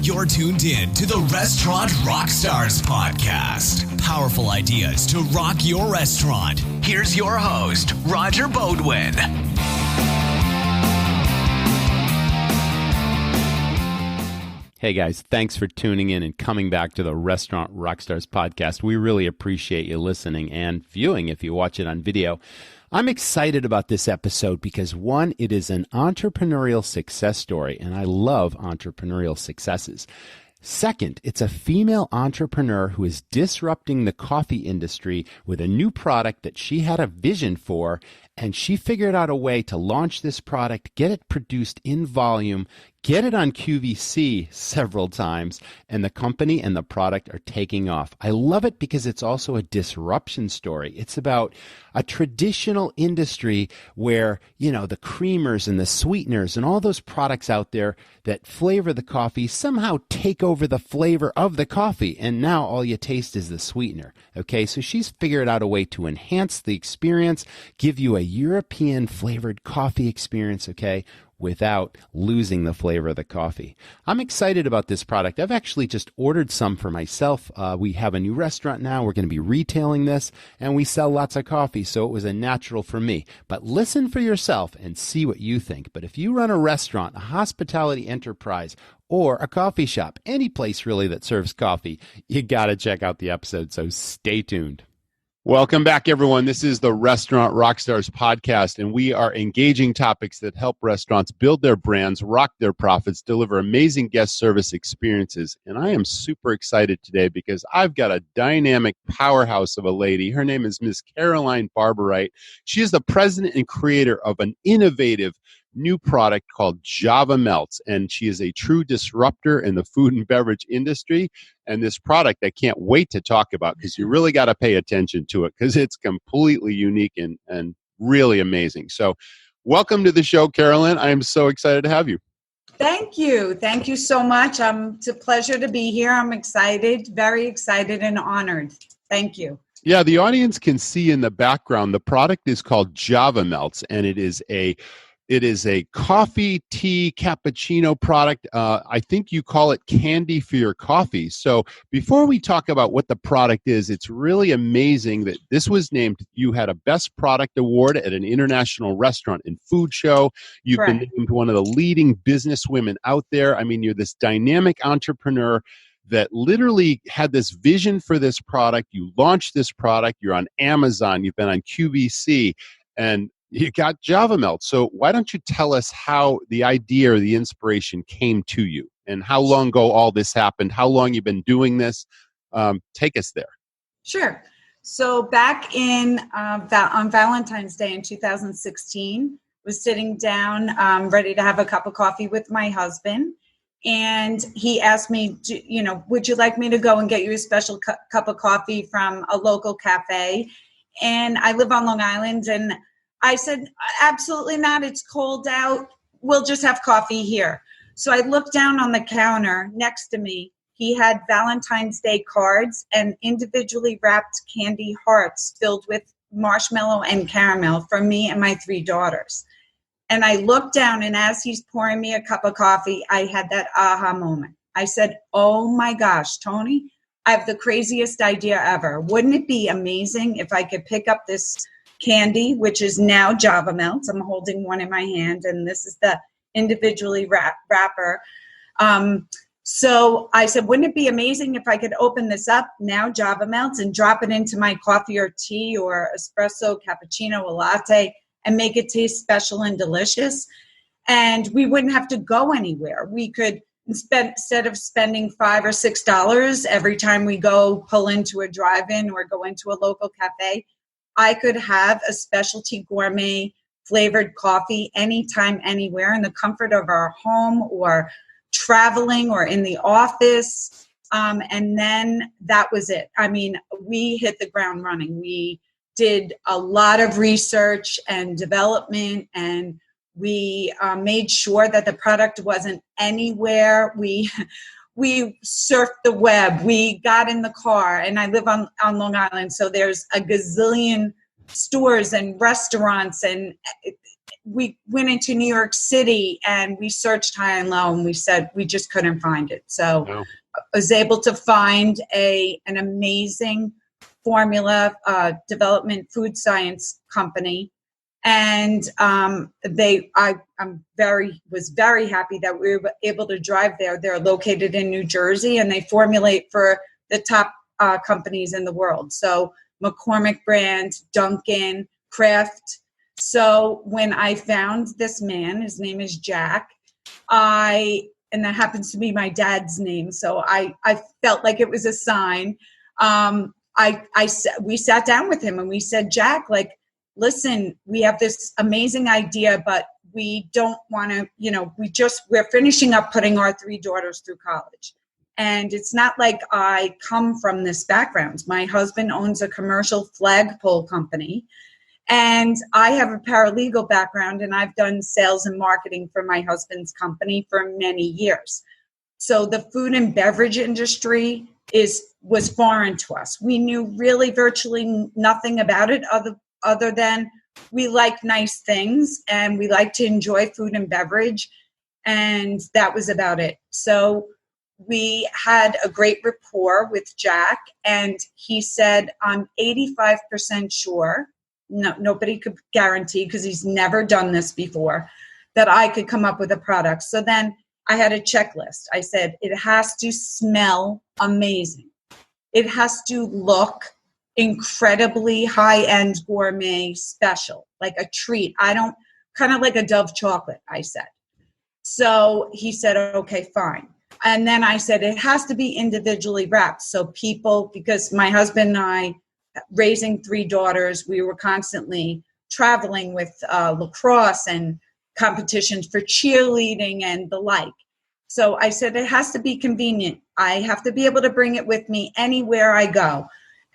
You're tuned in to the Restaurant RockStars Podcast. Powerful ideas to rock your restaurant. Here's your host, Roger Bodwin. Hey guys, thanks for tuning in and coming back to the Restaurant RockStars Podcast. We really appreciate you listening and viewing if you watch it on video. I'm excited about this episode because, one, it is an entrepreneurial success story, and I love entrepreneurial successes. Second, it's a female entrepreneur who is disrupting the coffee industry with a new product that she had a vision for, and she figured out a way to launch this product, get it produced in volume, get it on QVC several times, and the company and the product are taking off. I love it because it's also a disruption story. It's about a traditional industry where, you know, the creamers and the sweeteners and all those products out there that flavor the coffee somehow take over the flavor of the coffee, and now all you taste is the sweetener. Okay, so she's figured out a way to enhance the experience, give you a European flavored coffee experience, okay, without losing the flavor of the coffee. I'm excited about this product. I've actually just ordered some for myself. We have a new restaurant now. We're going to be retailing this, and we sell lots of coffee, so it was a natural for me. But listen for yourself and see what you think. But if you run a restaurant, a hospitality enterprise, or a coffee shop, any place really that serves coffee, you got to check out the episode, so stay tuned. Welcome back, everyone. This is the Restaurant RockStars Podcast, and we are engaging topics that help restaurants build their brands, rock their profits, deliver amazing guest service experiences. And I am super excited today because I've got a dynamic powerhouse of a lady. Her name is Miss Carolyn Barbarite. She is the president and creator of an innovative new product called Javamelts, and she is a true disruptor in the food and beverage industry. And this product I can't wait to talk about because you really got to pay attention to it because it's completely unique and really amazing. So welcome to the show, Carolyn. I am so excited to have you. Thank you. Thank you so much. It's a pleasure to be here. I'm excited, very excited and honored. Thank you. Yeah, the audience can see in the background, the product is called Javamelts, and it is a coffee, tea, cappuccino product. I think you call it candy for your coffee. So before we talk about what the product is, it's really amazing that this was named, you had a Best Product Award at an international restaurant and food show. You've Correct. been named one of the leading business women out there. I mean, you're this dynamic entrepreneur that literally had this vision for this product. You launched this product. You're on Amazon. You've been on QVC. And you got Javamelts. So why don't you tell us how the idea or the inspiration came to you and how long ago all this happened, how long you've been doing this? Take us there. Sure. So back on Valentine's Day in 2016, was sitting down ready to have a cup of coffee with my husband. And he asked me, would you like me to go and get you a special cup of coffee from a local cafe? And I live on Long Island, and I said, absolutely not. It's cold out. We'll just have coffee here. So I looked down on the counter next to me. He had Valentine's Day cards and individually wrapped candy hearts filled with marshmallow and caramel for me and my 3 daughters. And I looked down, and as he's pouring me a cup of coffee, I had that aha moment. I said, oh my gosh, Tony, I have the craziest idea ever. Wouldn't it be amazing if I could pick up this candy, which is now Javamelts. I'm holding one in my hand, and this is the individually wrapper. So I said, wouldn't it be amazing if I could open this up now, Javamelts, and drop it into my coffee or tea or espresso, cappuccino, or latte, and make it taste special and delicious? And we wouldn't have to go anywhere. We could, instead of spending $5 or $6 every time we go pull into a drive-in or go into a local cafe, I could have a specialty gourmet flavored coffee anytime, anywhere in the comfort of our home or traveling or in the office. And then that was it. I mean, we hit the ground running. We did a lot of research and development, and we made sure that the product wasn't anywhere. We surfed the web. We got in the car, and I live on Long Island, so there's a gazillion stores and restaurants and we went into New York City and we searched high and low, and we said we just couldn't find it. So I was able to find an amazing formula development food science company. And was very happy that we were able to drive there. They're located in New Jersey, and they formulate for the top companies in the world. So McCormick brand, Dunkin', Crest. So when I found this man, his name is Jack, and that happens to be my dad's name. So I felt like it was a sign. We sat down with him and we said, Jack, like, listen, we have this amazing idea, but we don't want to, we're finishing up putting our 3 daughters through college. And it's not like I come from this background. My husband owns a commercial flagpole company, and I have a paralegal background, and I've done sales and marketing for my husband's company for many years. So the food and beverage industry was foreign to us. We knew really virtually nothing about it other than we like nice things and we like to enjoy food and beverage, and that was about it. So we had a great rapport with Jack, and he said, I'm 85% sure, nobody could guarantee because he's never done this before, that I could come up with a product. So then I had a checklist. I said, it has to smell amazing. It has to look incredibly high-end gourmet special, like a treat. Kind of like a Dove chocolate, I said. So he said, okay, fine. And then I said, it has to be individually wrapped. So people, because my husband and I, raising 3 daughters, we were constantly traveling with lacrosse and competitions for cheerleading and the like. So I said, it has to be convenient. I have to be able to bring it with me anywhere I go.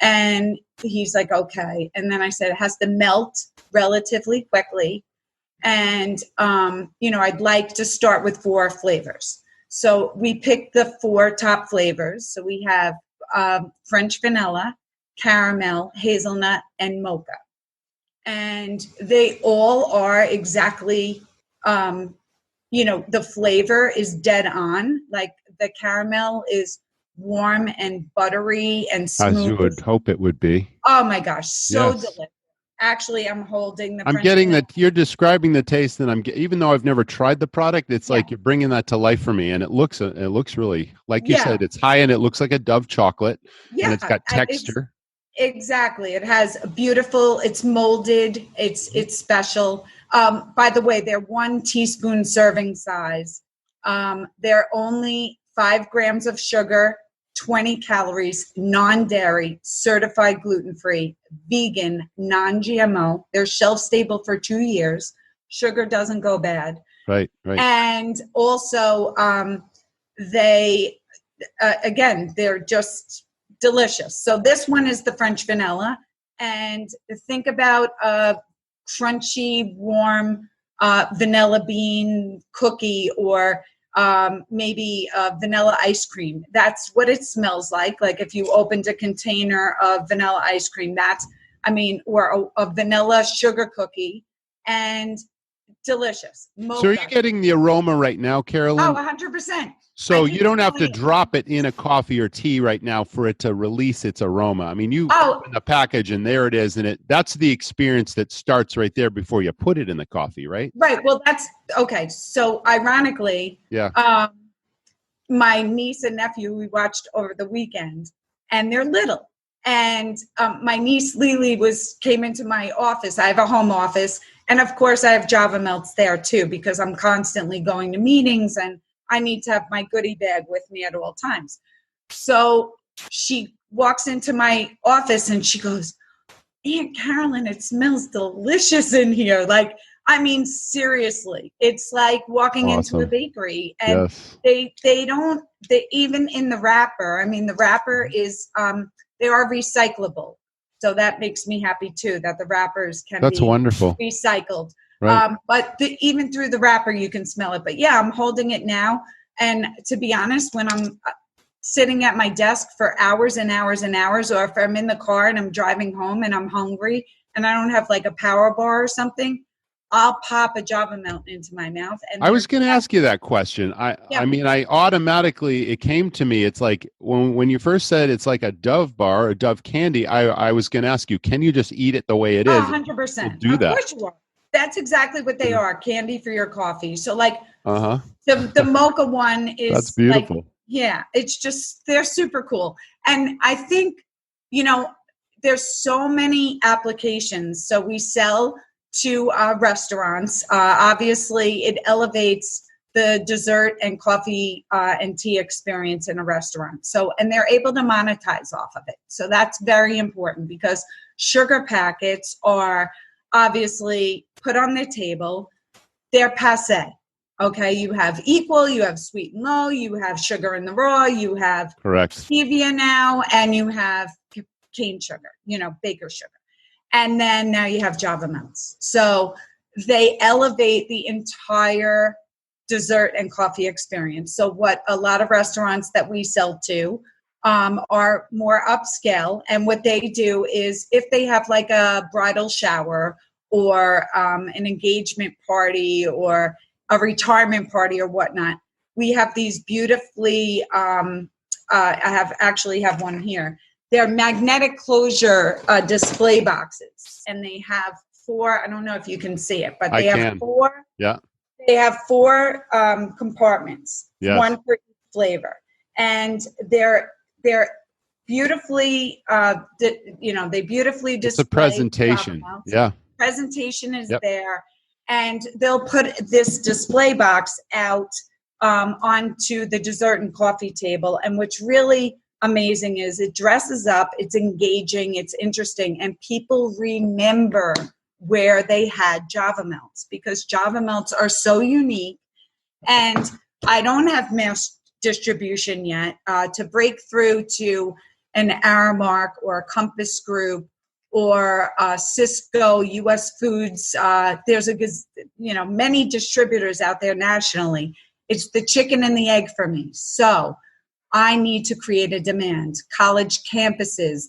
And he's like, okay. And then I said, it has to melt relatively quickly. And, I'd like to start with 4 flavors. So we picked the 4 top flavors. So we have French vanilla, caramel, hazelnut, and mocha. And they all are exactly, the flavor is dead on. Like the caramel is warm and buttery and smooth. As you would hope it would be. Oh my gosh, so delicious. Actually, I'm holding the. I'm getting that you're describing the taste, and even though I've never tried the product, it's like you're bringing that to life for me, and it looks really, like you said, it's high end. It looks like a Dove chocolate, and it's got texture. Exactly, it has a beautiful. It's molded. It's special. By the way, they're 1 teaspoon serving size. They're only 5 grams of sugar, 20 calories, non-dairy, certified gluten-free, vegan, non-GMO. They're shelf-stable for 2 years. Sugar doesn't go bad. Right. And also, they're just delicious. So this one is the French vanilla. And think about a crunchy, warm vanilla bean cookie or maybe vanilla ice cream. That's what it smells like. Like if you opened a container of vanilla ice cream, or a vanilla sugar cookie, and delicious. Mocha. So are you getting the aroma right now, Carolyn? Oh, 100%. So you don't have to drop it in a coffee or tea right now for it to release its aroma. I mean, you open the package and there it is, and that's the experience that starts right there before you put it in the coffee, right? Right. Well, that's okay. So ironically, my niece and nephew, we watched over the weekend, and they're little. And my niece Lily came into my office. I have a home office, and of course I have Javamelts there too, because I'm constantly going to meetings and I need to have my goodie bag with me at all times. So she walks into my office and she goes, Aunt Carolyn, it smells delicious in here. Like, I mean, seriously, it's like walking into a bakery. And they even in the wrapper, the wrapper is, they are recyclable. So that makes me happy too, that the wrappers can be wonderful. Recycled. Right. But even through the wrapper, you can smell it. But yeah, I'm holding it now. And to be honest, when I'm sitting at my desk for hours and hours and hours, or if I'm in the car and I'm driving home and I'm hungry and I don't have like a power bar or something, I'll pop a Javamelt into my mouth. And I was going to ask you that question. I mean, I automatically, it came to me. It's like when you first said it's like a Dove bar, a Dove candy, I was going to ask you, can you just eat it the way it is? 100%. Do that. Of course you are. That's exactly what they are, candy for your coffee. So like the mocha one is that's beautiful. Like, yeah, it's just, they're super cool. And I think, there's so many applications. So we sell to restaurants. Obviously, it elevates the dessert and coffee and tea experience in a restaurant. So, and they're able to monetize off of it. So that's very important because sugar packets are obviously put on the table. They're passé. Okay, you have equal, you have sweet and low, you have sugar in the raw, you have stevia now, and you have cane sugar, baker sugar. And then now you have Javamelts. So they elevate the entire dessert and coffee experience. So what a lot of restaurants that we sell to are more upscale. And what they do is if they have like a bridal shower or an engagement party or a retirement party or whatnot, we have these beautifully, I have one here. They're magnetic closure display boxes, and they have 4. I don't know if you can see it, but they have 4. Yeah. They have 4 compartments, yes. one for each flavor, and they're beautifully, they beautifully display. It's a presentation. Yeah. Presentation is there, and they'll put this display box out onto the dessert and coffee table, and what's really amazing is it dresses up, it's engaging, it's interesting, and people remember where they had Javamelts because Javamelts are so unique. And I don't have mass distribution yet to break through to an Aramark or a Compass Group or Cisco, US Foods. There's many distributors out there nationally. It's the chicken and the egg for me. So I need to create a demand. College campuses,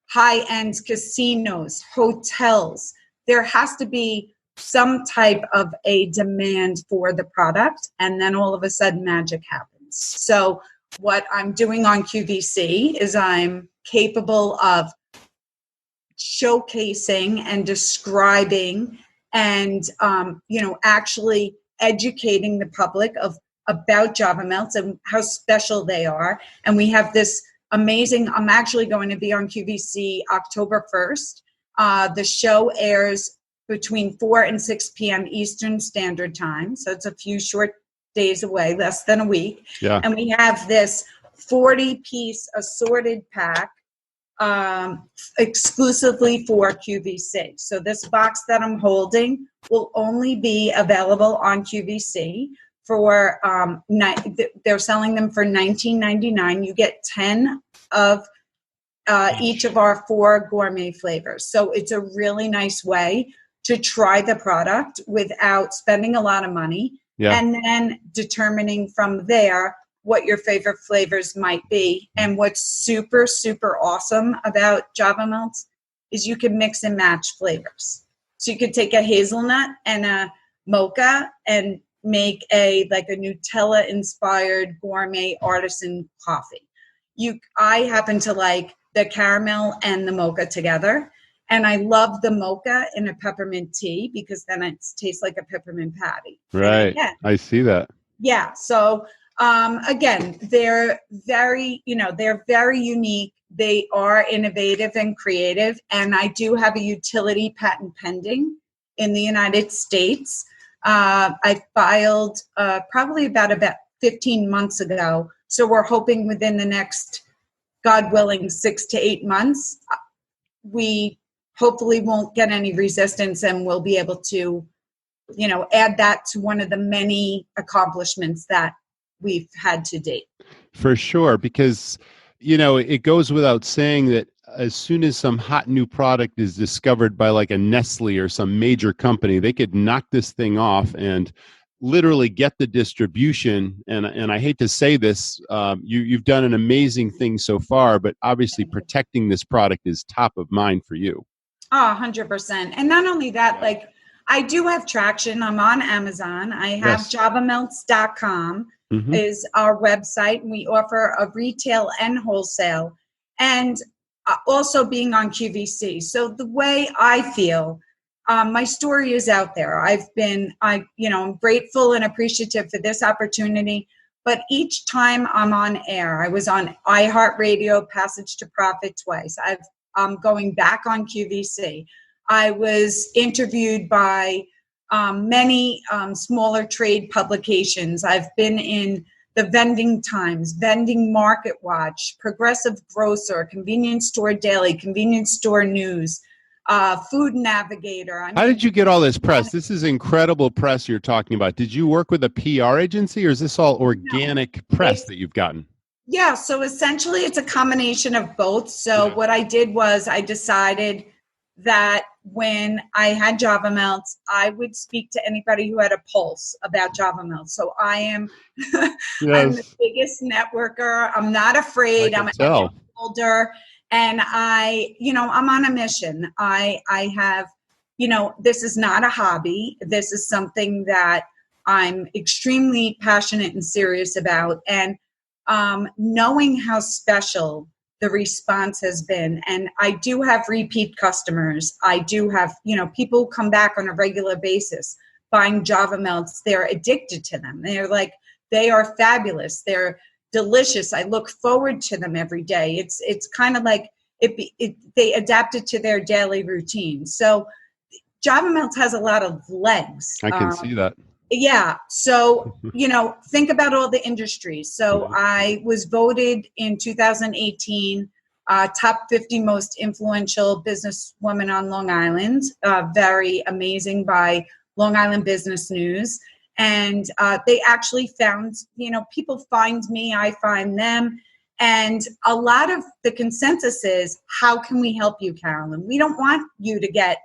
high-end casinos, hotels. There has to be some type of a demand for the product, and then all of a sudden magic happens. So what I'm doing on QVC is I'm capable of showcasing and describing and, actually educating the public about Javamelts and how special they are. And we have this amazing, I'm actually going to be on QVC October 1st. The show airs between 4 and 6 p.m. Eastern Standard Time. So it's a few short days away, less than a week. Yeah. And we have this 40-piece assorted pack exclusively for QVC. So this box that I'm holding will only be available on QVC for they're selling them for $19.99. You get 10 of each of our 4 gourmet flavors. So it's a really nice way to try the product without spending a lot of money, and then determining from there what your favorite flavors might be. And what's super, super awesome about Javamelts is you can mix and match flavors. So you could take a hazelnut and a mocha and make a Nutella inspired gourmet artisan coffee. I happen to like the caramel and the mocha together. And I love the mocha in a peppermint tea because then it tastes like a peppermint patty. Right. I see that. Yeah. So again, they're very unique. They are innovative and creative. And I do have a utility patent pending in the United States. I filed probably about 15 months ago. So we're hoping within the next, God willing, 6 to 8 months, we hopefully won't get any resistance and we'll be able to, add that to one of the many accomplishments that we've had to date. For sure, because, it goes without saying that as soon as some hot new product is discovered by like a Nestle or some major company, they could knock this thing off and literally get the distribution. And I hate to say this, you've done an amazing thing so far, but obviously protecting this product is top of mind for you. Oh, 100%. And not only that, Yeah. like I do have traction. I'm on Amazon. I have Javamelts.com is our website. And we offer a retail and wholesale, and also being on QVC. So the way I feel, my story is out there. I'm grateful and appreciative for this opportunity. But each time I'm on air, I was on iHeartRadio, Passage to Profit twice. I'm going back on QVC. I was interviewed by many smaller trade publications. I've been in the Vending Times, Vending Market Watch, Progressive Grocer, Convenience Store Daily, Convenience Store News, Food Navigator. How did you get all this press? This is incredible press you're talking about. Did you work with a PR agency, or is this all organic press that you've gotten? Yeah, so essentially it's a combination of both. So what I did was I decided that when I had Javamelts, I would speak to anybody who had a pulse about Javamelts. So I am I'm the biggest networker. I'm not afraid. I'm an older, and I'm on a mission. I have, this is not a hobby. This is something that I'm extremely passionate and serious about. And knowing how special the response has been. And I do have repeat customers. I do have, people come back on a regular basis buying Javamelts. They're addicted to them. They're like, they are fabulous. They're delicious. I look forward to them every day. It's kind of like they adapt it to their daily routine. So Javamelts has a lot of legs. I can see that. Yeah. So, think about all the industries. So I was voted in 2018 top 50 most influential businesswoman on Long Island. Very amazing by Long Island Business News. And they actually found, people find me, I find them. And a lot of the consensus is, how can we help you, Carolyn? We don't want you to get,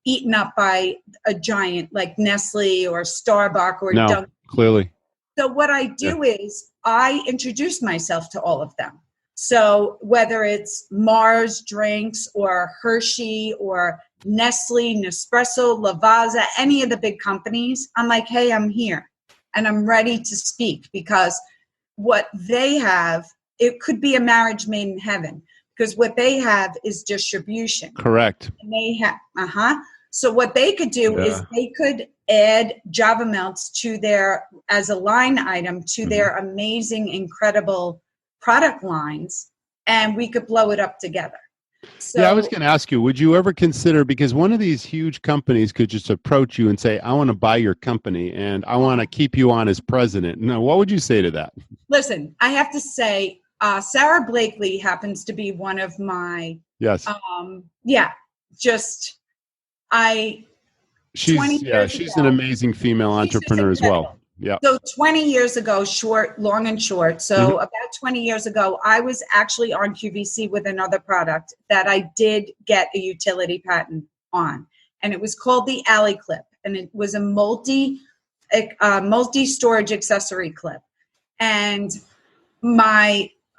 eaten up by a giant like Nestle or Starbucks or Dunkin'. Clearly. So what I do is I introduce myself to all of them. So whether it's Mars drinks or Hershey or Nestle, Nespresso, Lavazza, any of the big companies, I'm like, hey, I'm here and I'm ready to speak, because what they have, it could be a marriage made in heaven, because what they have is distribution. Correct. And they have, So what they could do is they could add Javamelts to as a line item to their amazing, incredible product lines, and we could blow it up together. So, I was going to ask you, would you ever consider, because one of these huge companies could just approach you and say, I want to buy your company and I want to keep you on as president. Now, what would you say to that? Listen, I have to say, Sarah Blakely happens to be one of my, she's an amazing female entrepreneur as well. Yeah. So 20 years ago, long and short. So about 20 years ago, I was actually on QVC with another product that I did get a utility patent on, and it was called the Alley Clip, and it was a multi-storage accessory clip. And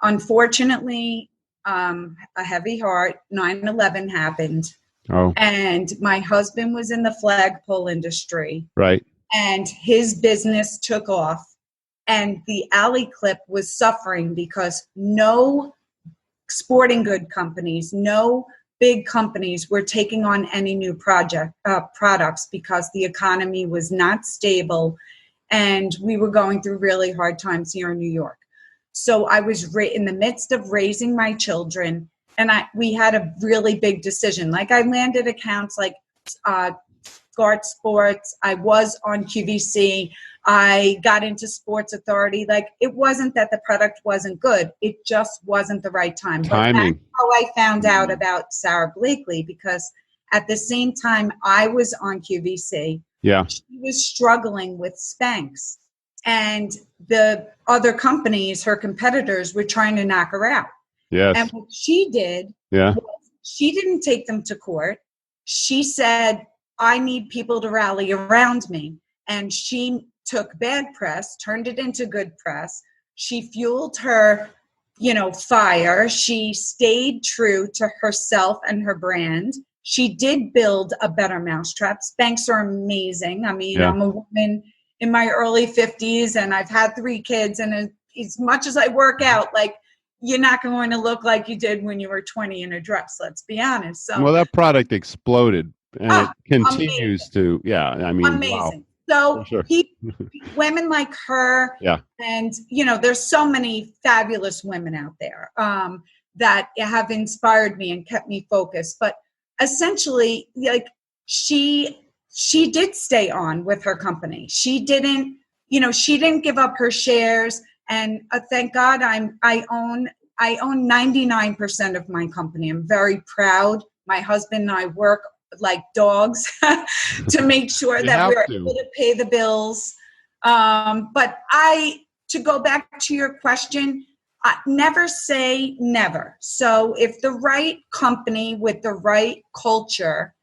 unfortunately, a heavy heart, 9/11 happened. Oh. And my husband was in the flagpole industry. Right. And his business took off. And the Alley Clip was suffering because no sporting good companies, no big companies were taking on any new products, because the economy was not stable and we were going through really hard times here in New York. So I was in the midst of raising my children, and we had a really big decision. Like, I landed accounts like Guard Sports. I was on QVC. I got into Sports Authority. Like, it wasn't that the product wasn't good. It just wasn't the right time. Timing. But that's how I found out about Sarah Blakely, because at the same time I was on QVC, she was struggling with Spanx. And the other companies, her competitors, were trying to knock her out. Yes. And what she did, was she didn't take them to court. She said, I need people to rally around me. And she took bad press, turned it into good press. She fueled her fire. She stayed true to herself and her brand. She did build a better mousetrap. Spanx are amazing. I mean, I'm a woman in my early 50s and I've had 3 kids. And as much as I work out, like, you're not going to look like you did when you were 20 in a dress. Let's be honest. So, well, that product exploded and it continues amazing. Amazing. Wow. So sure. Women like her, and there's so many fabulous women out there that have inspired me and kept me focused. But essentially, like she did stay on with her company. She didn't give up her shares. And thank God I own 99% of my company. I'm very proud. My husband and I work like dogs to make sure that we're able to pay the bills. But to go back to your question, never say never. So if the right company with the right culture,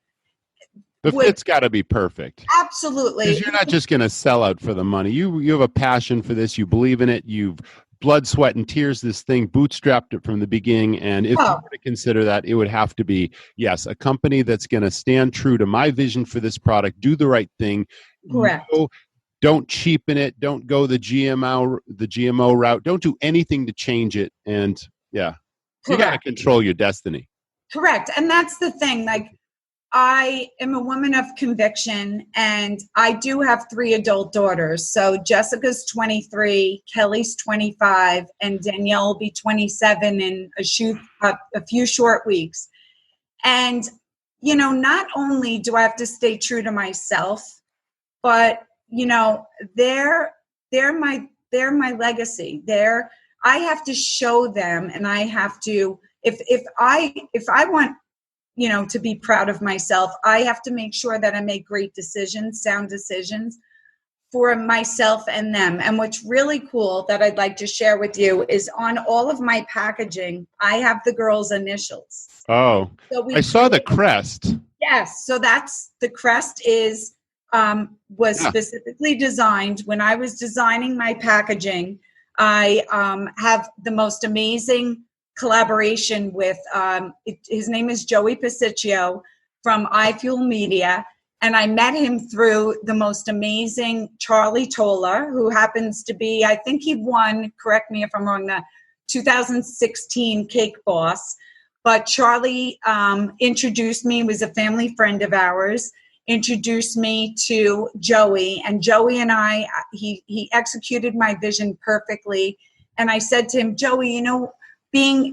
the fit's got to be perfect. Absolutely. Because you're not just going to sell out for the money. You have a passion for this. You believe in it. You've blood, sweat, and tears this thing, bootstrapped it from the beginning. And if you were to consider that, it would have to be, yes, a company that's going to stand true to my vision for this product, do the right thing. Correct. Don't cheapen it. Don't go the GMO route. Don't do anything to change it. And you got to control your destiny. Correct. And that's the thing. Like, I am a woman of conviction, and I do have 3 adult daughters. So Jessica's 23, Kelly's 25, and Danielle will be 27 in a few short weeks. And, not only do I have to stay true to myself, but, they're my legacy. I have to show them, and I have to, if I want, to be proud of myself, I have to make sure that I make great decisions, sound decisions for myself and them. And what's really cool that I'd like to share with you is on all of my packaging, I have the girls' initials. Oh, so I saw the Crest. Yes. So the Crest was specifically designed when I was designing my packaging. I have the most amazing collaboration with his name is Joey Pasiccio from iFuel Media, and I met him through the most amazing Charlie Toller, who happens to be, I think he won, correct me if I'm wrong, the 2016 Cake Boss. But Charlie introduced me, was a family friend of ours, introduced me to Joey, and Joey and I, he executed my vision perfectly. And I said to him, Joey,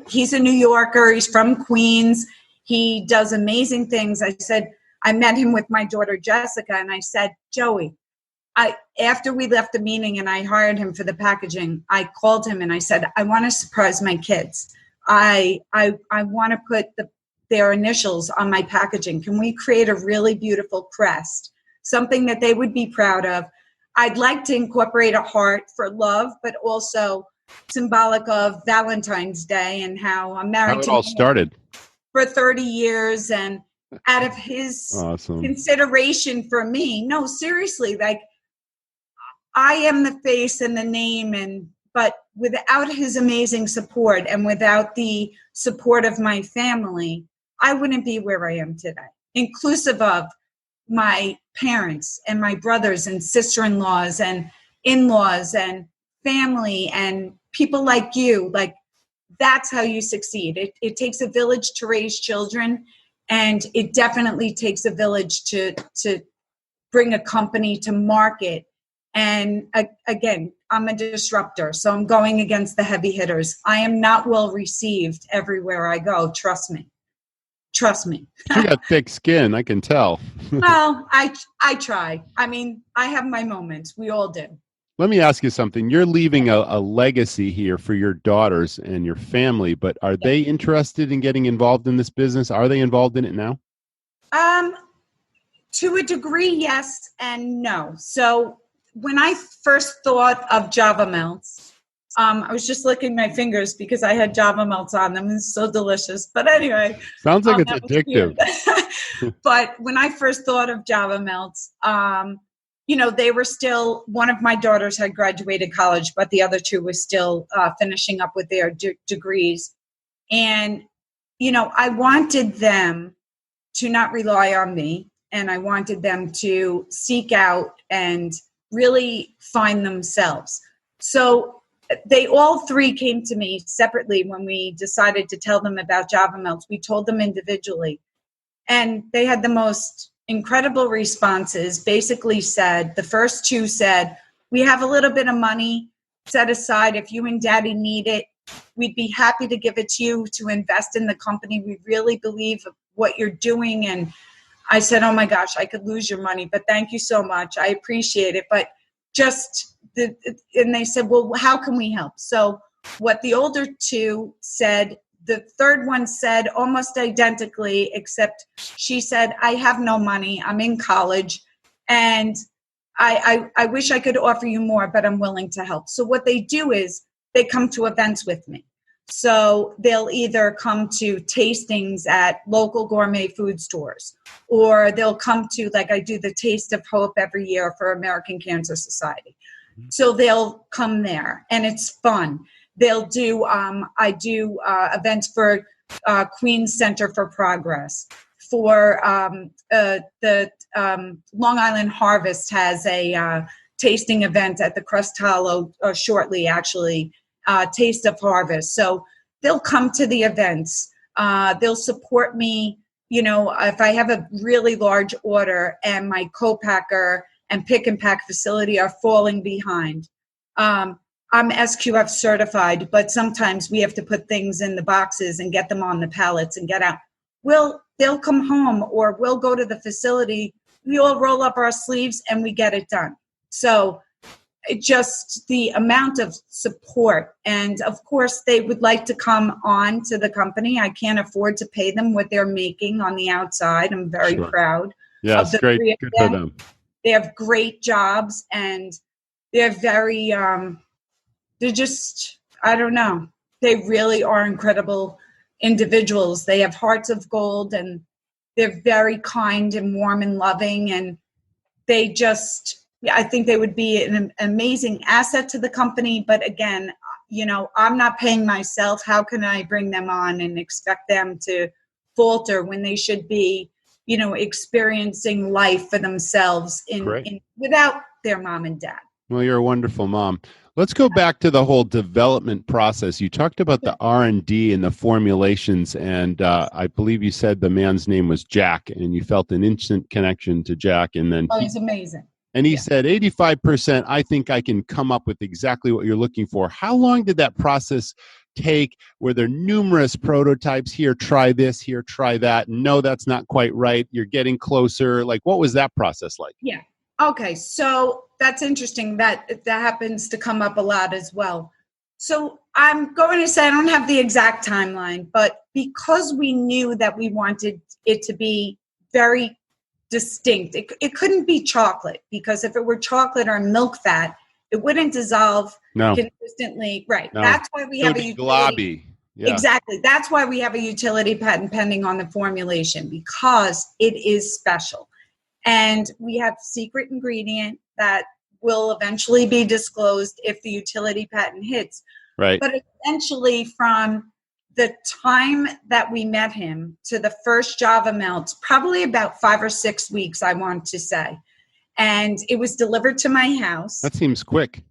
he's a New Yorker, he's from Queens, he does amazing things. I said, I met him with my daughter Jessica, and I said, Joey, after we left the meeting and I hired him for the packaging, I called him and I said, I want to surprise my kids. I want to put their initials on my packaging. Can we create a really beautiful crest, something that they would be proud of? I'd like to incorporate a heart for love, but also symbolic of Valentine's Day and how I'm married to him started for 30 years, and out of his consideration for me, no, seriously, like, I am the face and the name, but without his amazing support and without the support of my family, I wouldn't be where I am today, inclusive of my parents and my brothers and sister-in-laws and in-laws and family and people like you. Like, that's how you succeed. It takes a village to raise children, and it definitely takes a village to bring a company to market. And again, I'm a disruptor, so I'm going against the heavy hitters. I am not well received everywhere I go. Trust me. You got thick skin, I can tell. Well, I try. I mean, I have my moments. We all do. Let me ask you something. You're leaving a legacy here for your daughters and your family, but are they interested in getting involved in this business? Are they involved in it now? To a degree, yes and no. So when I first thought of Javamelts, I was just licking my fingers because I had Javamelts on them. It's so delicious. But anyway. Sounds like it's addictive. But when I first thought of Javamelts, they were still, one of my daughters had graduated college, but the other two were still finishing up with their degrees. And, I wanted them to not rely on me, and I wanted them to seek out and really find themselves. So they all three came to me separately when we decided to tell them about Javamelts. We told them individually, and they had the most incredible responses. Basically said, the first two said, we have a little bit of money set aside. If you and Daddy need it, we'd be happy to give it to you to invest in the company. We really believe what you're doing. And I said, oh my gosh, I could lose your money, but thank you so much. I appreciate it. But and they said, well, how can we help? So what the older two said, the third one said almost identically, except she said, I have no money. I'm in college, and I wish I could offer you more, but I'm willing to help. So what they do is they come to events with me. So they'll either come to tastings at local gourmet food stores, or they'll come to, like I do the Taste of Hope every year for American Cancer Society. So they'll come there, and it's fun. They'll do, I do events for Queens Center for Progress. For the Long Island Harvest has a tasting event at the Crest Hollow shortly, actually, Taste of Harvest. So they'll come to the events. They'll support me. If I have a really large order and my co-packer and pick and pack facility are falling behind. I'm SQF certified, but sometimes we have to put things in the boxes and get them on the pallets and get out. They'll come home, or we'll go to the facility. We all roll up our sleeves and we get it done. So just the amount of support. And of course, they would like to come on to the company. I can't afford to pay them what they're making on the outside. I'm very proud. Yeah, it's great. Good for them. They have great jobs, and they're very, they're just, I don't know. They really are incredible individuals. They have hearts of gold, and they're very kind and warm and loving. And they just, I think they would be an amazing asset to the company. But again, I'm not paying myself. How can I bring them on and expect them to falter when they should be, experiencing life for themselves without their mom and dad? Well, you're a wonderful mom. Let's go back to the whole development process. You talked about the R&D and the formulations, and I believe you said the man's name was Jack, and you felt an instant connection to Jack. And then he's amazing. And he said, 85%, I think I can come up with exactly what you're looking for. How long did that process take? Were there numerous prototypes? Here, try this. Here, try that. No, that's not quite right. You're getting closer. Like, what was that process like? Yeah. Okay. So that's interesting. That happens to come up a lot as well. So I'm going to say I don't have the exact timeline, but because we knew that we wanted it to be very distinct, it couldn't be chocolate, because if it were chocolate or milk fat, it wouldn't dissolve consistently. Right. No. That's why we have a utility. Yeah. Exactly. That's why we have a utility patent pending on the formulation, because it is special. And we have secret ingredient that will eventually be disclosed if the utility patent hits. Right. But essentially, from the time that we met him to the first Javamelts, probably about 5 or 6 weeks, I want to say. And it was delivered to my house. That seems quick.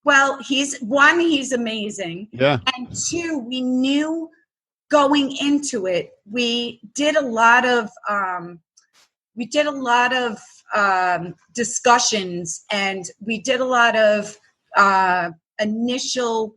Well, he's amazing. Yeah. And 2, we knew going into it, we did a lot of discussions, and we did a lot of initial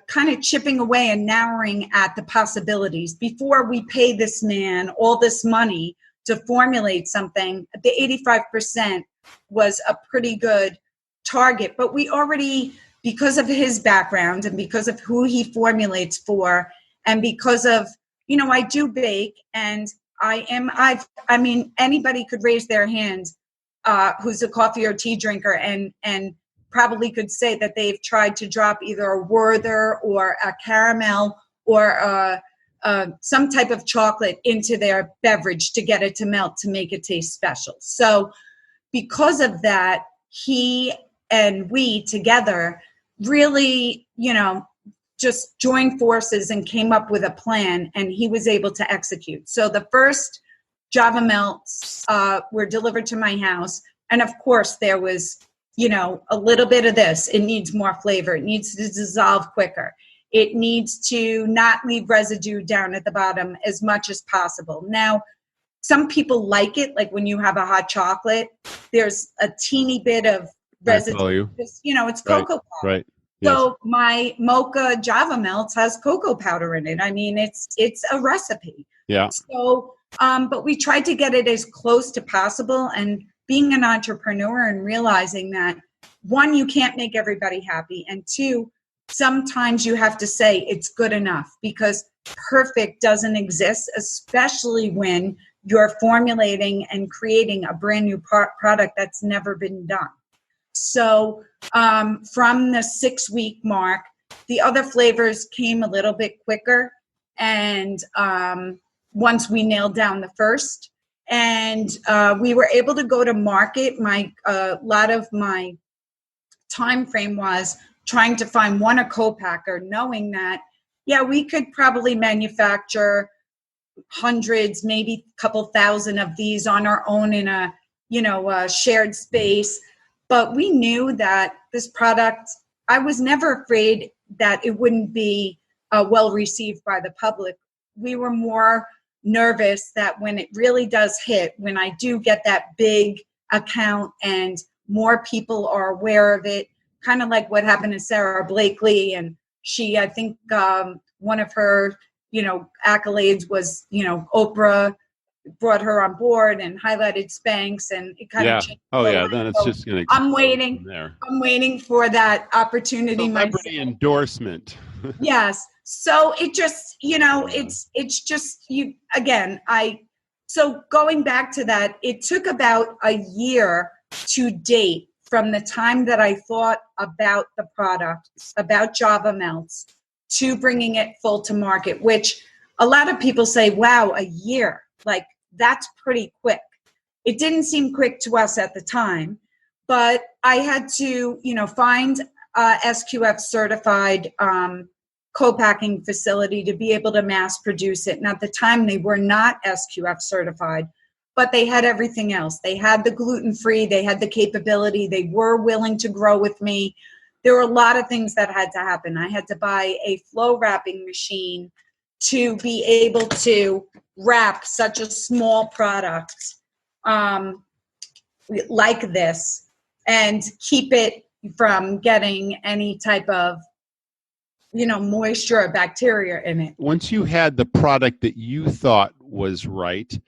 kind of chipping away and narrowing at the possibilities before we pay this man all this money to formulate something. The 85% was a pretty good target, but we already, because of his background and because of who he formulates for, and because of, I do bake, and anybody could raise their hand who's a coffee or tea drinker and probably could say that they've tried to drop either a Werther or a caramel or some type of chocolate into their beverage to get it to melt to make it taste special. So because of that, he and we together really, just joined forces and came up with a plan, and he was able to execute. So the first Javamelts were delivered to my house. And of course there was, a little bit of this. It needs more flavor. It needs to dissolve quicker. It needs to not leave residue down at the bottom as much as possible. Now, some people like it, like when you have a hot chocolate, there's a teeny bit of residue. It's cocoa powder. Right. So my mocha Javamelts has cocoa powder in it. I mean, it's a recipe. Yeah. So, but we tried to get it as close to possible. And being an entrepreneur and realizing that, one, you can't make everybody happy. And two, sometimes you have to say it's good enough, because perfect doesn't exist, especially when you're formulating and creating a brand new product that's never been done. So from the 6-week mark, the other flavors came a little bit quicker. And once we nailed down the first, and we were able to go to market, a lot of my time frame was trying to find a co-packer, knowing that, we could probably manufacture hundreds, maybe a couple thousand of these on our own in a shared space. But we knew that this product, I was never afraid that it wouldn't be well received by the public. We were more nervous that when it really does hit, when I do get that big account and more people are aware of it, kind of like what happened to Sarah Blakely. And she, I think one of her, accolades was, Oprah brought her on board and highlighted Spanx, and it kind of changed. Then it's just going to. I'm waiting for that opportunity. Celebrity endorsement. Yes. So it just, it's just you again. So going back to that, it took about a year to date from the time that I thought about the product, about Javamelts, to bringing it full to market, which a lot of people say, wow, a year, like that's pretty quick. It didn't seem quick to us at the time, but I had to, find SQF certified co-packing facility to be able to mass produce it. And at the time they were not SQF certified, but they had everything else. They had the gluten-free, they had the capability, they were willing to grow with me. There were a lot of things that had to happen. I had to buy a flow wrapping machine to be able to wrap such a small product like this and keep it from getting any type of, moisture or bacteria in it. Once you had the product that you thought was right,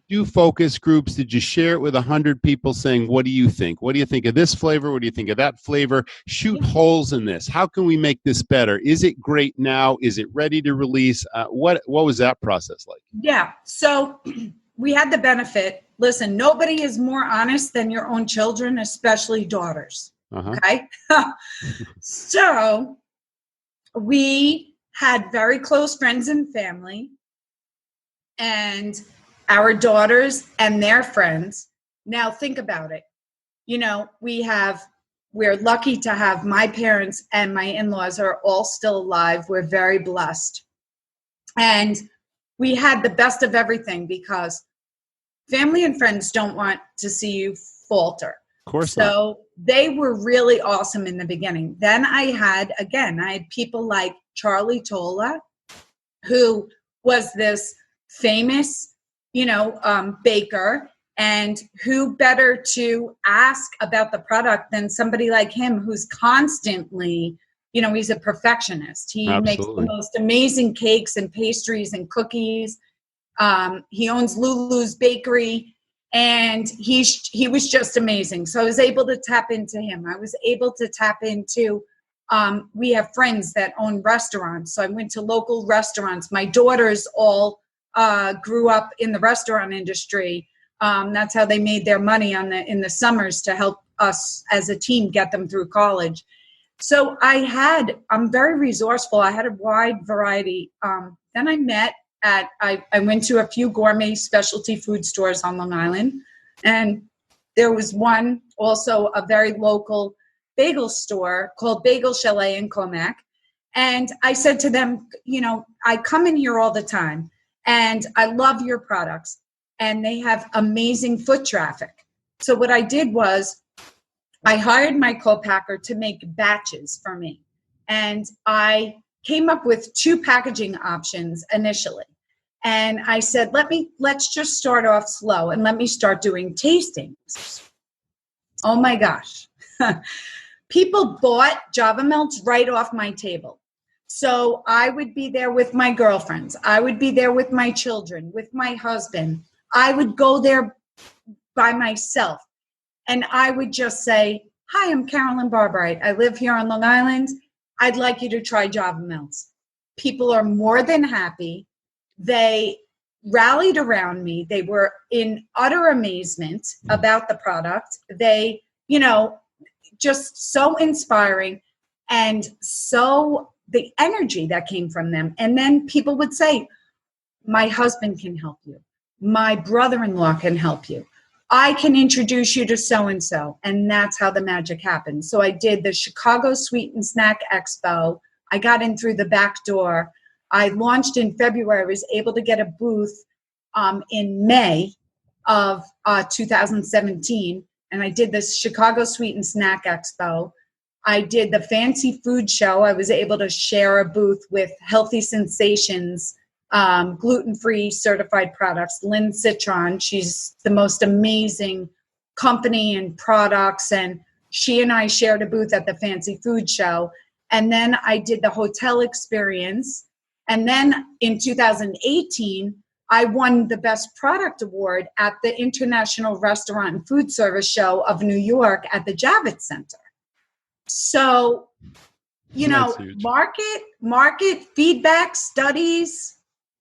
do focus groups? Did you share it with 100 people saying, what do you think? What do you think of this flavor? What do you think of that flavor? Shoot holes in this. How can we make this better? Is it great now? Is it ready to release? What was that process like? Yeah. So we had the benefit. Listen, nobody is more honest than your own children, especially daughters. Okay. So we had very close friends and family, and our daughters and their friends. Now think about it. We're lucky to have my parents and my in-laws are all still alive. We're very blessed. And we had the best of everything, because family and friends don't want to see you falter. Of course. So they were really awesome in the beginning. Then I had people like Charlie Tola, who was this famous, baker, and who better to ask about the product than somebody like him, who's constantly, he's a perfectionist. He makes the most amazing cakes and pastries and cookies. He owns Lulu's Bakery, and he was just amazing. So I was able to tap into him. I was able to tap into, we have friends that own restaurants. So I went to local restaurants. My daughters all grew up in the restaurant industry. That's how they made their money in the summers to help us as a team get them through college. So I'm very resourceful. I had a wide variety. Then I went to a few gourmet specialty food stores on Long Island, and there was one, also a very local bagel store called Bagel Chalet in Comac. And I said to them, I come in here all the time and I love your products and they have amazing foot traffic. So what I did was I hired my co-packer to make batches for me. And I came up with 2 packaging options initially. And I said, let's just start off slow and let me start doing tastings. Oh my gosh. People bought Javamelts right off my table. So I would be there with my girlfriends. I would be there with my children, with my husband. I would go there by myself. And I would just say, hi, I'm Carolyn Barbarite. I live here on Long Island. I'd like you to try Javamelts. People are more than happy. They rallied around me. They were in utter amazement about the product. They, just so inspiring and so the energy that came from them. And then people would say, my husband can help you. My brother-in-law can help you. I can introduce you to so-and-so. And that's how the magic happened. So I did the Chicago Sweet and Snack Expo. I got in through the back door. I launched in February. I was able to get a booth in May of 2017. And I did this Chicago Sweet and Snack Expo. I did the Fancy Food Show. I was able to share a booth with Healthy Sensations, gluten-free certified products. Lynn Citron, she's the most amazing company and products. And she and I shared a booth at the Fancy Food Show. And then I did the hotel experience. And then in 2018, I won the Best Product Award at the International Restaurant and Food Service Show of New York at the Javits Center. So, market feedback studies,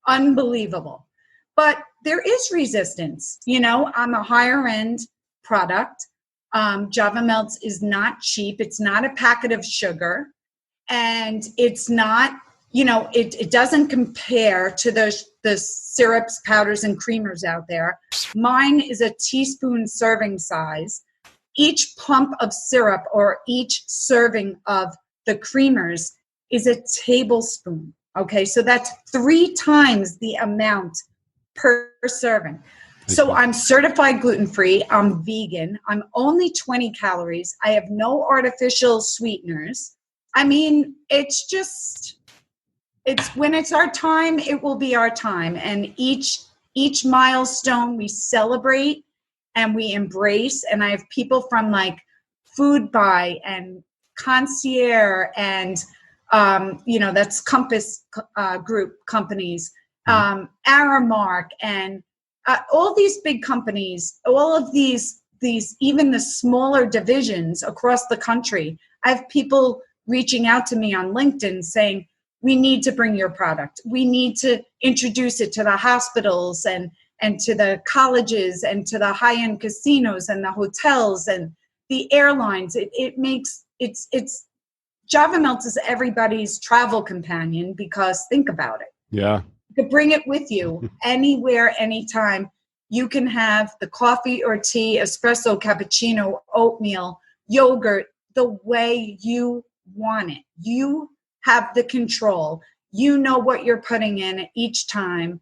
unbelievable. But there is resistance. I'm a higher end product. Javamelts is not cheap. It's not a packet of sugar. And it's not, it doesn't compare to the syrups, powders, and creamers out there. Mine is a teaspoon serving size. Each pump of syrup or each serving of the creamers is a tablespoon. Okay, so that's 3 times the amount per serving. So I'm certified gluten-free. I'm vegan. I'm only 20 calories. I have no artificial sweeteners. I mean, it's when it's our time, it will be our time. And each milestone we celebrate and we embrace. And I have people from like Food Buy and Concierge and, that's Compass Group companies, Aramark and all these big companies, all of these, even the smaller divisions across the country. I have people reaching out to me on LinkedIn saying, we need to bring your product. We need to introduce it to the hospitals and to the colleges and to the high-end casinos and the hotels and the airlines. It's Javamelts is everybody's travel companion because think about it. Yeah. You could bring it with you anywhere, anytime. You can have the coffee or tea, espresso, cappuccino, oatmeal, yogurt, the way you want it. You have the control. You know what you're putting in each time.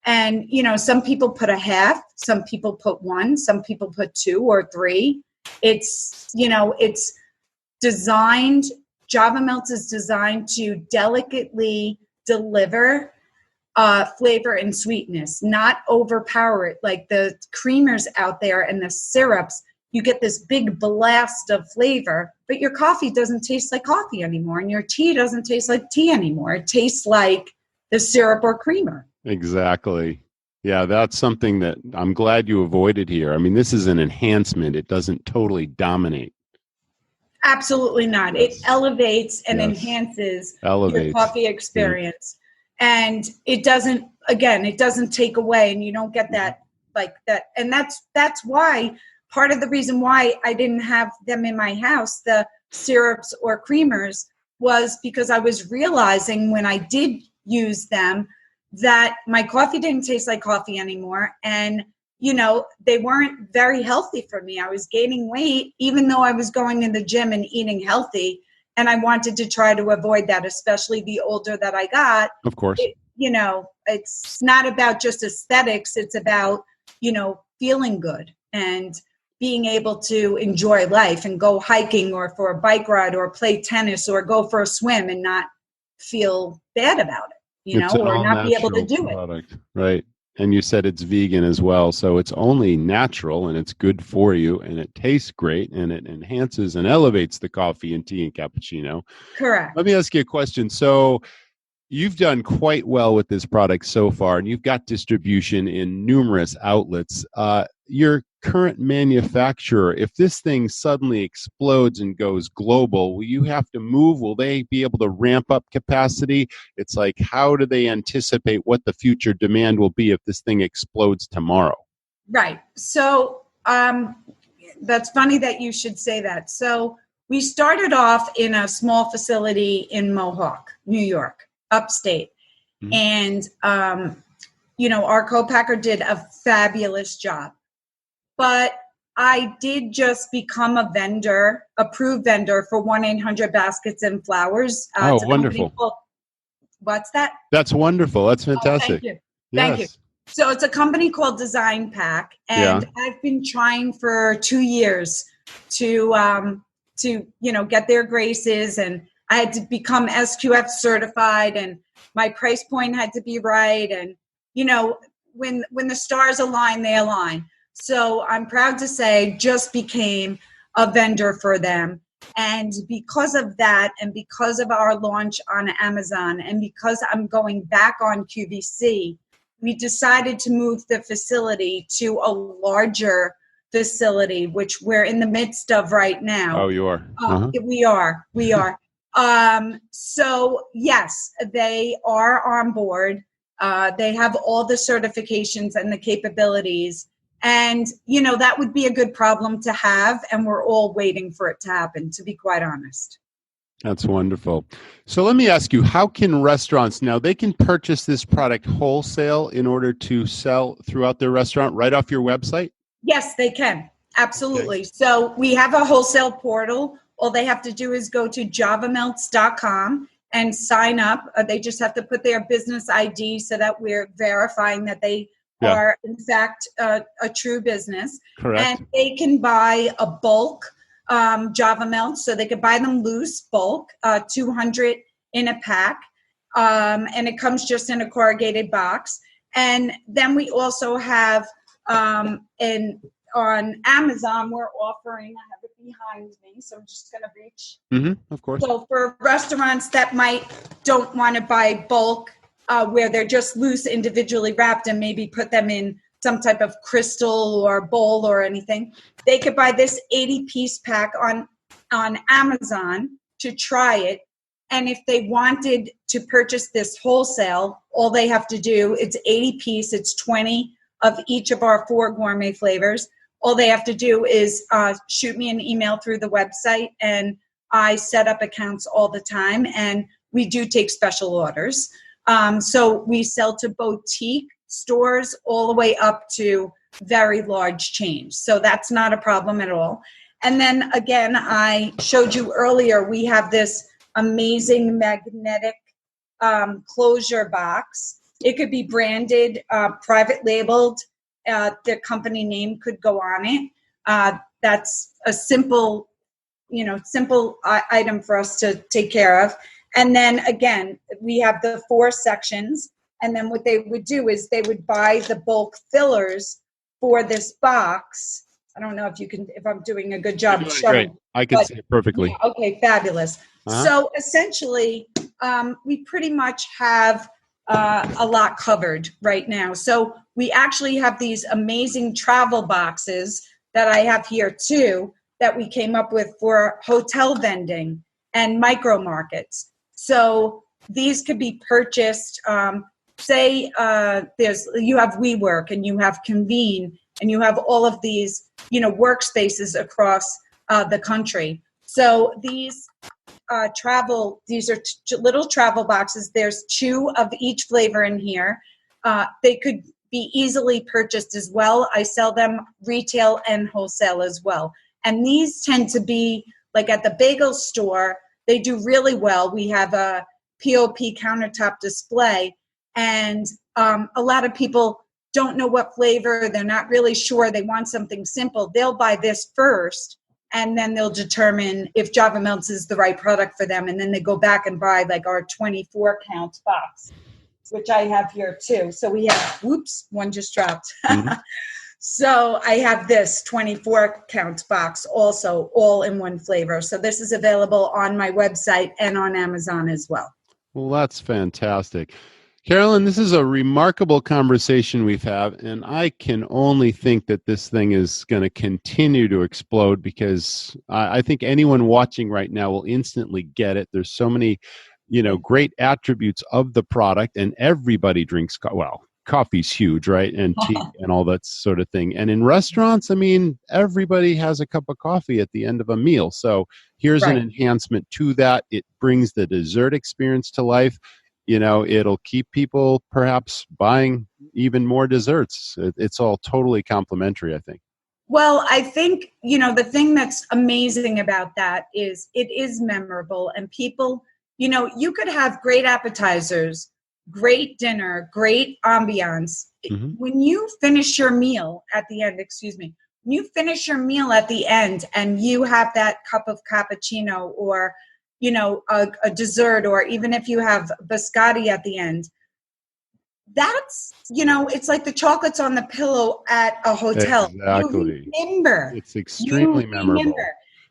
And, some people put a half, some people put 1, some people put 2 or 3. It's designed, Javamelts is designed to delicately deliver flavor and sweetness, not overpower it. Like the creamers out there and the syrups, you get this big blast of flavor, but your coffee doesn't taste like coffee anymore, and your tea doesn't taste like tea anymore. It tastes like the syrup or creamer. Exactly. Yeah, that's something that I'm glad you avoided here. I mean, this is an enhancement. It doesn't totally dominate. Absolutely not. Yes. It elevates and enhances your coffee experience. Yeah. And it doesn't take away, and you don't get that like that. And that's why part of the reason why I didn't have them in my house, the syrups or creamers, was because I was realizing when I did use them that my coffee didn't taste like coffee anymore. And they weren't very healthy for me. I was gaining weight, even though I was going in the gym and eating healthy. And I wanted to try to avoid that, especially the older that I got. Of course. It's not about just aesthetics. It's about, feeling good and being able to enjoy life and go hiking or for a bike ride or play tennis or go for a swim and not feel bad about it, or not be able to do product, it. Right. And you said it's vegan as well. So it's only natural and it's good for you and it tastes great and it enhances and elevates the coffee and tea and cappuccino. Correct. Let me ask you a question. So you've done quite well with this product so far and you've got distribution in numerous outlets. Your current manufacturer, if this thing suddenly explodes and goes global, will you have to move? Will they be able to ramp up capacity? It's like, how do they anticipate what the future demand will be if this thing explodes tomorrow? Right. So that's funny that you should say that. So we started off in a small facility in Mohawk, New York, upstate. Mm-hmm. And, our co-packer did a fabulous job. But I did just become a approved vendor for 1-800 Baskets and Flowers. Wonderful. What's that? That's wonderful. That's fantastic. Thank you. Thank you. So it's a company called Design Pack. And I've been trying for 2 years to get their graces. And I had to become SQF certified and my price point had to be right. And, when the stars align, they align. So I'm proud to say just became a vendor for them. And because of that, and because of our launch on Amazon, and because I'm going back on QVC, we decided to move the facility to a larger facility, which we're in the midst of right now. Oh, you are? We are. So yes, they are on board. They have all the certifications and the capabilities. And, that would be a good problem to have. And we're all waiting for it to happen, to be quite honest. That's wonderful. So let me ask you, how can restaurants now, they can purchase this product wholesale in order to sell throughout their restaurant right off your website? Yes, they can. Absolutely. Okay. So we have a wholesale portal. All they have to do is go to Javamelts.com and sign up. They just have to put their business ID so that we're verifying that they are, in fact, a true business. Correct. And they can buy a bulk Javamelts, so they could buy them loose, bulk, 200 in a pack, and it comes just in a corrugated box. And then we also have, on Amazon, we're offering, I have it behind me, so I'm just going to reach. Mm-hmm, of course. So for restaurants that don't want to buy bulk, where they're just loose, individually wrapped, and maybe put them in some type of crystal or bowl or anything, they could buy this 80-piece pack on Amazon to try it. And if they wanted to purchase this wholesale, all they have to do, it's 80-piece, it's 20 of each of our 4 gourmet flavors. All they have to do is shoot me an email through the website, and I set up accounts all the time, and we do take special orders. So we sell to boutique stores all the way up to very large chains. So that's not a problem at all. And then again, I showed you earlier, we have this amazing magnetic closure box. It could be branded, private labeled. The company name could go on it. That's a simple item for us to take care of. And then again, we have the 4 sections. And then what they would do is they would buy the bulk fillers for this box. I don't know if I'm doing a good job showing. Great. I can see it perfectly. Yeah, okay, fabulous. Uh-huh. So essentially, we pretty much have a lot covered right now. So we actually have these amazing travel boxes that I have here too, that we came up with for hotel vending and micro markets. So these could be purchased. Say you have WeWork and you have Convene and you have all of these, workspaces across the country. So these are little travel boxes. There's 2 of each flavor in here. They could be easily purchased as well. I sell them retail and wholesale as well. And these tend to be like at the bagel store, they do really well. We have a POP countertop display, and a lot of people don't know what flavor. They're not really sure. They want something simple. They'll buy this first, and then they'll determine if Javamelts is the right product for them. And then they go back and buy like our 24 count box, which I have here too. So we have, whoops, one just dropped. Mm-hmm. So I have this 24 count box also, all in one flavor. So this is available on my website and on Amazon as well. Well, that's fantastic. Carolyn, this is a remarkable conversation we've had, and I can only think that this thing is going to continue to explode, because I think anyone watching right now will instantly get it. There's so many, great attributes of the product, and everybody drinks coffee's huge, right? And tea and all that sort of thing. And in restaurants, everybody has a cup of coffee at the end of a meal. So here's an enhancement to that. It brings the dessert experience to life. It'll keep people perhaps buying even more desserts. It's all totally complimentary, I think. Well, I think, the thing that's amazing about that is it is memorable, and people, you could have great appetizers, great dinner, great ambiance. Mm-hmm. When you finish your meal at the end, and you have that cup of cappuccino or a dessert, or even if you have biscotti at the end, that's, it's like the chocolates on the pillow at a hotel. Exactly. You remember. It's extremely memorable.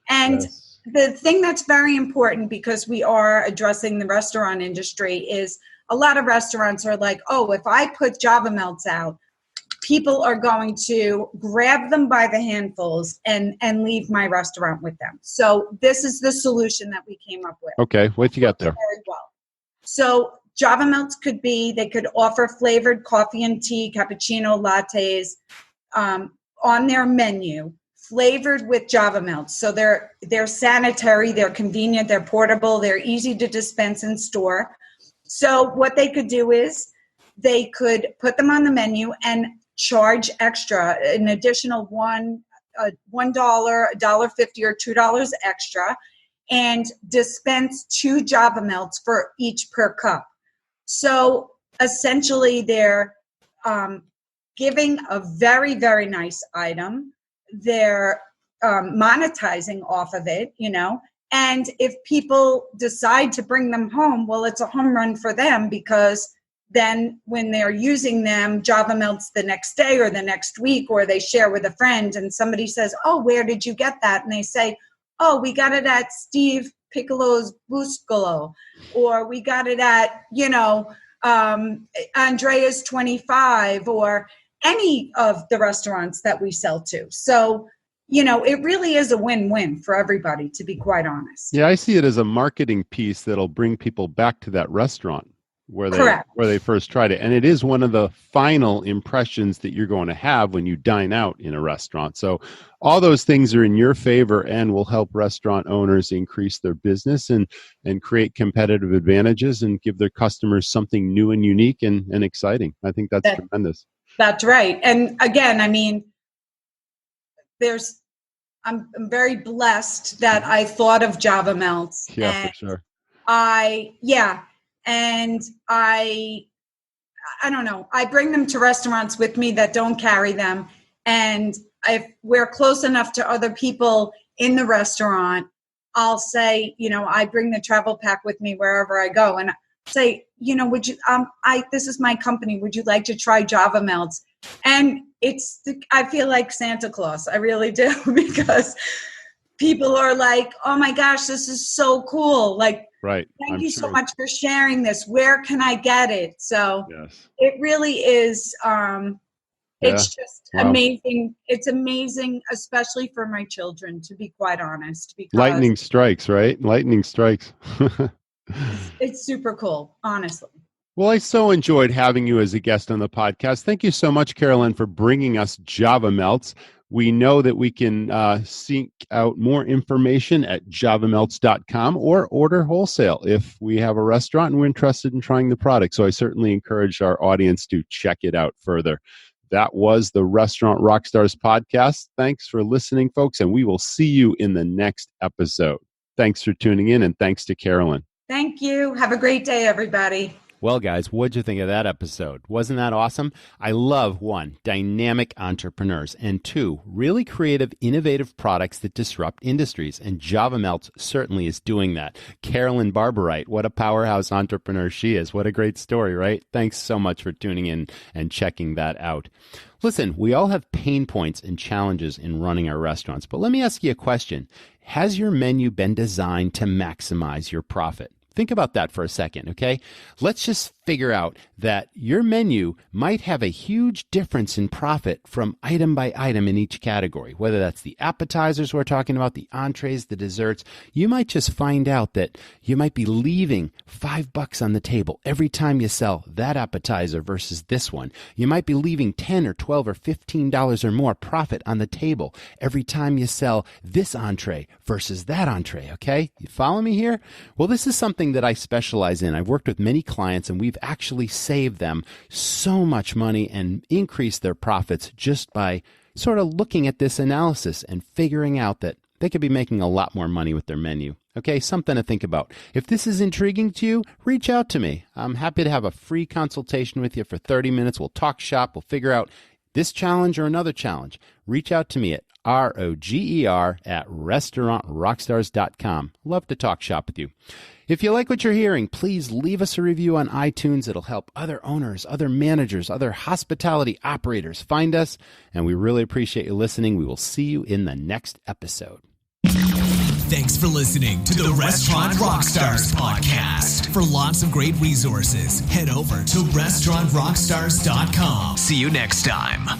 And the thing that's very important, because we are addressing the restaurant industry, is a lot of restaurants are like, oh, if I put Javamelts out, people are going to grab them by the handfuls and leave my restaurant with them. So this is the solution that we came up with. Okay, what you got there? Very well. So Javamelts they could offer flavored coffee and tea, cappuccino, lattes on their menu, flavored with Javamelts. So they're sanitary, they're convenient, they're portable, they're easy to dispense and store. So what they could do is they could put them on the menu and charge extra, an additional $1, $1.50, or $2 extra, and dispense 2 Javamelts for each per cup. So essentially they're giving a very, very nice item. They're monetizing off of it, and if people decide to bring them home, well, it's a home run for them, because then when they're using them, Javamelts the next day or the next week, or they share with a friend and somebody says, oh, where did you get that? And they say, oh, we got it at Steve Piccolo's Buscolo, or we got it at, Andrea's 25, or any of the restaurants that we sell to. So, it really is a win-win for everybody, to be quite honest. Yeah, I see it as a marketing piece that'll bring people back to that restaurant where they first tried it. And it is one of the final impressions that you're going to have when you dine out in a restaurant. So all those things are in your favor and will help restaurant owners increase their business and create competitive advantages and give their customers something new and unique and exciting. I think that's tremendous. That's right. And again, I'm very blessed that I thought of Javamelts. Yeah, for sure. And I don't know. I bring them to restaurants with me that don't carry them. And if we're close enough to other people in the restaurant, I'll say, I bring the travel pack with me wherever I go. And say, would you, this is my company. Would you like to try Javamelts? And I feel like Santa Claus. I really do, because people are like, oh my gosh, this is so cool. Like, right. Thank you so much for sharing this. Where can I get it? So It really is, it's just amazing. It's amazing, especially for my children, to be quite honest. Because lightning strikes, right? Lightning strikes. It's super cool, honestly. Well, I so enjoyed having you as a guest on the podcast. Thank you so much, Carolyn, for bringing us Javamelts. We know that we can seek out more information at javamelts.com or order wholesale if we have a restaurant and we're interested in trying the product. So I certainly encourage our audience to check it out further. That was the Restaurant RockStars Podcast. Thanks for listening, folks, and we will see you in the next episode. Thanks for tuning in, and thanks to Carolyn. Thank you. Have a great day, everybody. Well, guys, what'd you think of that episode? Wasn't that awesome? I love, 1, dynamic entrepreneurs, and 2, really creative, innovative products that disrupt industries, and Javamelts certainly is doing that. Carolyn Barbarite, what a powerhouse entrepreneur she is. What a great story, right? Thanks so much for tuning in and checking that out. Listen, we all have pain points and challenges in running our restaurants, but let me ask you a question. Has your menu been designed to maximize your profit? Think about that for a second, okay? Let's just figure out that your menu might have a huge difference in profit from item by item in each category, whether that's the appetizers we're talking about, the entrees, the desserts. You might just find out that you might be leaving $5 on the table every time you sell that appetizer versus this one. You might be leaving $10 or $12 or $15 or more profit on the table every time you sell this entree versus that entree, okay? You follow me here? Well, this is something that I specialize in. I've worked with many clients, and we've actually saved them so much money and increased their profits just by sort of looking at this analysis and figuring out that they could be making a lot more money with their menu. Okay, something to think about. If this is intriguing to you, reach out to me. I'm happy to have a free consultation with you for 30 minutes. We'll talk shop. We'll figure out this challenge or another challenge. Reach out to me at ROGER@restaurantrockstars.com. Love to talk shop with you. If you like what you're hearing, please leave us a review on iTunes. It'll help other owners, other managers, other hospitality operators find us, and we really appreciate you listening. We will see you in the next episode. Thanks for listening to the Restaurant RockStars Podcast. For lots of great resources, head over to restaurantrockstars.com. See you next time.